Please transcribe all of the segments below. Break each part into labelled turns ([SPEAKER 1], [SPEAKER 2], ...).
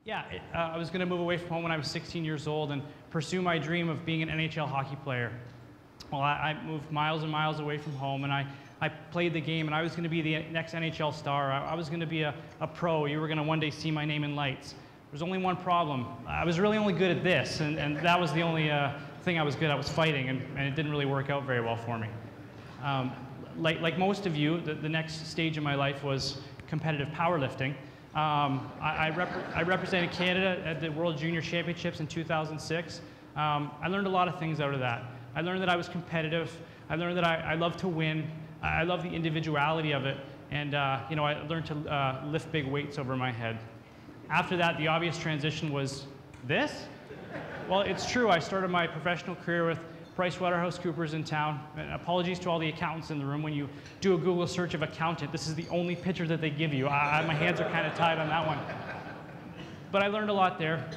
[SPEAKER 1] Yeah, I was going to move away from home when I was 16 years old and pursue my dream of being an NHL hockey player. Well, I moved miles and miles away from home, and I played the game, and I was going to be the next NHL star. I was going to be a pro. You were going to one day see my name in lights. There's only one problem. I was really only good at this, and that was the only thing I was good at, was fighting, and it didn't really work out very well for me. Like most of you, the next stage in my life was competitive powerlifting. I represented Canada at the World Junior Championships in 2006. I learned a lot of things out of that. I learned that I was competitive. I learned that I love to win. I love the individuality of it. And I learned to lift big weights over my head. After that, the obvious transition was this. Well, it's true. I started my professional career with PricewaterhouseCoopers in town. And apologies to all the accountants in the room. When you do a Google search of accountant, this is the only picture that they give you. My hands are kind of tied on that one. But I learned a lot there.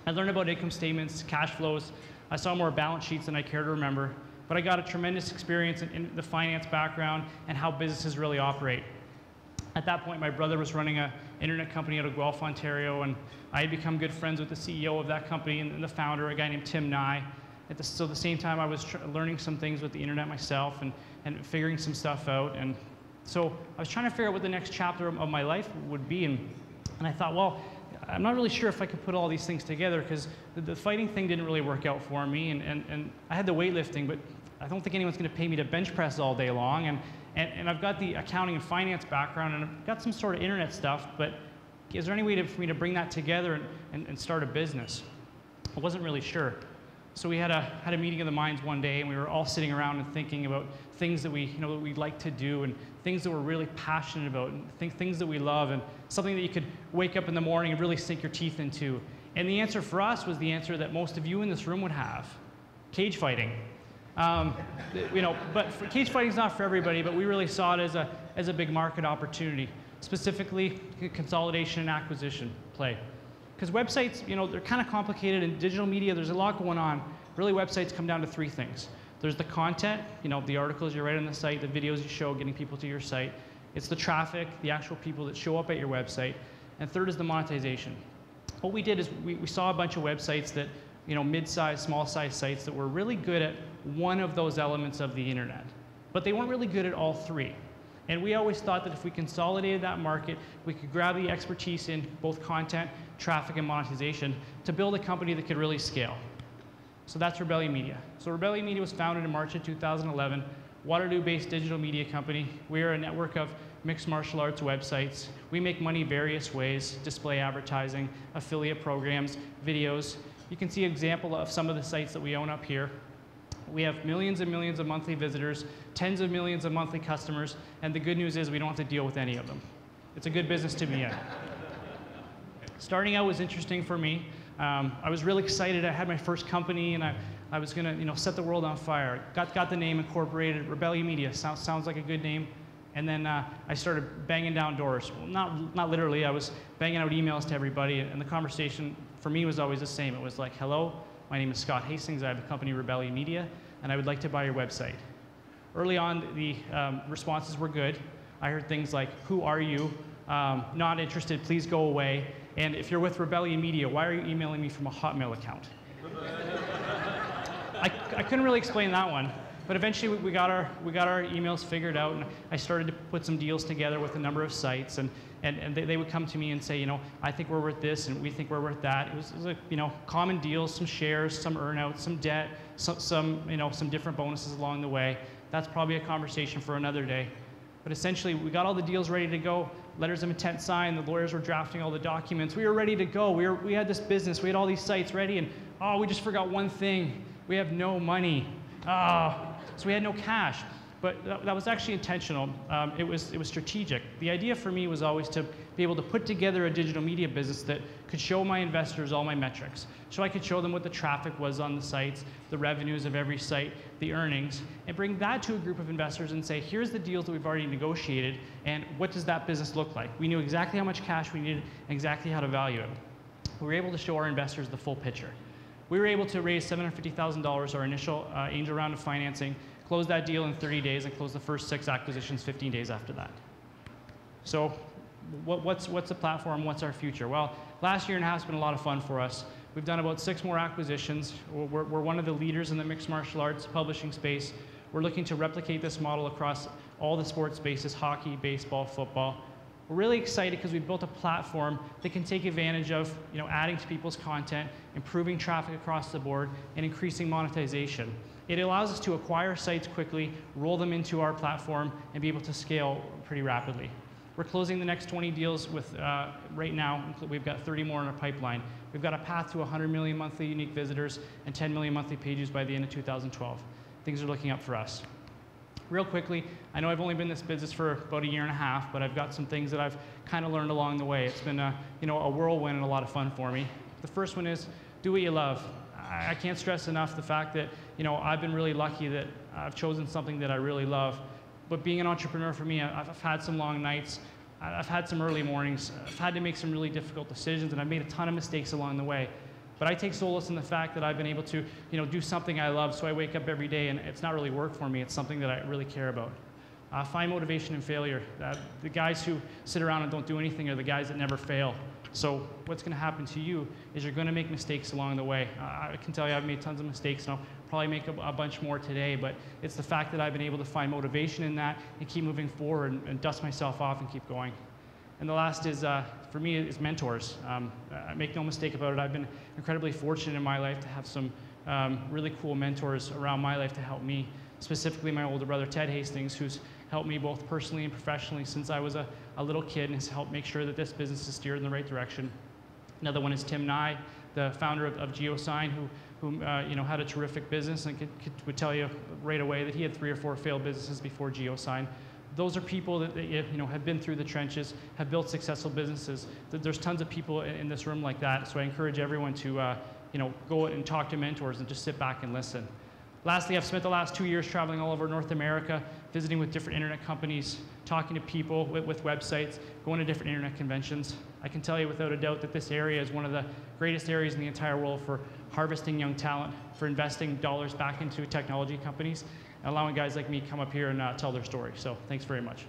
[SPEAKER 1] I learned about income statements, cash flows. I saw more balance sheets than I care to remember. But I got a tremendous experience in the finance background and how businesses really operate. At that point, my brother was running an internet company out of Guelph, Ontario, and I had become good friends with the CEO of that company and the founder, a guy named Tim Nye. At the same time, I was learning some things with the internet myself and figuring some stuff out. And so I was trying to figure out what the next chapter of my life would be. And I thought, well, I'm not really sure if I could put all these things together, because the fighting thing didn't really work out for me. And I had the weightlifting, but I don't think anyone's going to pay me to bench press all day long. And I've got the accounting and finance background, and I've got some sort of internet stuff, but is there any way for me to bring that together and start a business? I wasn't really sure. So we had a meeting of the minds one day, and we were all sitting around and thinking about things that we'd like to do, and things that we're really passionate about, and things that we love, and something that you could wake up in the morning and really sink your teeth into. And the answer for us was the answer that most of you in this room would have: cage fighting. But cage fighting is not for everybody, but we really saw it as a big market opportunity, specifically consolidation and acquisition play. Because websites, they're kind of complicated. In digital media, there's a lot going on. Really, websites come down to three things. There's the content, the articles you write on the site, the videos you show, getting people to your site. It's the traffic, the actual people that show up at your website. And third is the monetization. What we did is we saw a bunch of websites that, mid-sized, small-sized sites that were really good at one of those elements of the internet. But they weren't really good at all three. And we always thought that if we consolidated that market, we could grab the expertise in both content, traffic, and monetization to build a company that could really scale. So that's Rebellion Media. So Rebellion Media was founded in March of 2011, Waterloo-based digital media company. We are a network of mixed martial arts websites. We make money various ways: display advertising, affiliate programs, videos. You can see an example of some of the sites that we own up here. We have millions and millions of monthly visitors, tens of millions of monthly customers, and the good news is we don't have to deal with any of them. It's a good business to be in. Starting out was interesting for me. I was really excited. I had my first company, and I was going to set the world on fire. Got the name incorporated. Rebellion Media sounds like a good name. And then I started banging down doors. Well, not literally. I was banging out emails to everybody, and the conversation for me was always the same. It was like, hello, my name is Scott Hastings. I have a company, Rebellion Media, and I would like to buy your website. Early on, the responses were good. I heard things like, who are you? Not interested, please go away. And if you're with Rebellion Media, why are you emailing me from a Hotmail account? I couldn't really explain that one. But eventually we got our emails figured out, and I started to put some deals together with a number of sites, and they would come to me and say, I think we're worth this, and we think we're worth that. It was like, common deals, some shares, some earnouts, some debt, some different bonuses along the way. That's probably a conversation for another day. But essentially, we got all the deals ready to go, letters of intent signed, the lawyers were drafting all the documents. We were ready to go. We had this business, we had all these sites ready, and we just forgot one thing. We have no money. So we had no cash, but that was actually intentional. It was strategic. The idea for me was always to be able to put together a digital media business that could show my investors all my metrics. So I could show them what the traffic was on the sites, the revenues of every site, the earnings, and bring that to a group of investors and say, here's the deals that we've already negotiated, and what does that business look like? We knew exactly how much cash we needed and exactly how to value it. We were able to show our investors the full picture. We were able to raise $750,000, our initial angel round of financing, close that deal in 30 days, and close the first 6 acquisitions 15 days after that. So What's the platform? What's our future? Well, last year and a half has been a lot of fun for us. We've done about 6 more acquisitions. We're one of the leaders in the mixed martial arts publishing space. We're looking to replicate this model across all the sports spaces: hockey, baseball, football. We're really excited because we've built a platform that can take advantage of, adding to people's content, improving traffic across the board, and increasing monetization. It allows us to acquire sites quickly, roll them into our platform, and be able to scale pretty rapidly. We're closing the next 20 deals with, right now, we've got 30 more in our pipeline. We've got a path to 100 million monthly unique visitors and 10 million monthly page views by the end of 2012. Things are looking up for us. Real quickly, I know I've only been in this business for about a year and a half, but I've got some things that I've kind of learned along the way. It's been a whirlwind and a lot of fun for me. The first one is do what you love. I can't stress enough the fact that I've been really lucky that I've chosen something that I really love. But being an entrepreneur for me, I've had some long nights, I've had some early mornings, I've had to make some really difficult decisions, and I've made a ton of mistakes along the way. But I take solace in the fact that I've been able to do something I love, so I wake up every day and it's not really work for me, it's something that I really care about. Find motivation in failure. The guys who sit around and don't do anything are the guys that never fail. So what's going to happen to you is you're going to make mistakes along the way. I can tell you I've made tons of mistakes, and I'll probably make a bunch more today, but it's the fact that I've been able to find motivation in that and keep moving forward and dust myself off and keep going. And the last is, for me, is mentors. I make no mistake about it. I've been incredibly fortunate in my life to have some really cool mentors around my life to help me, specifically my older brother, Ted Hastings, who's helped me both personally and professionally since I was a little kid and has helped make sure that this business is steered in the right direction. Another one is Tim Nye, the founder of GeoSign, who had a terrific business and would tell you right away that he had 3 or 4 failed businesses before GeoSign. Those are people that have been through the trenches, have built successful businesses. There's tons of people in this room like that, so I encourage everyone to go and talk to mentors and just sit back and listen. Lastly, I've spent the last 2 years traveling all over North America, visiting with different internet companies, talking to people with websites, going to different internet conventions. I can tell you without a doubt that this area is one of the greatest areas in the entire world for harvesting young talent, for investing dollars back into technology companies, and allowing guys like me come up here and tell their story. So thanks very much.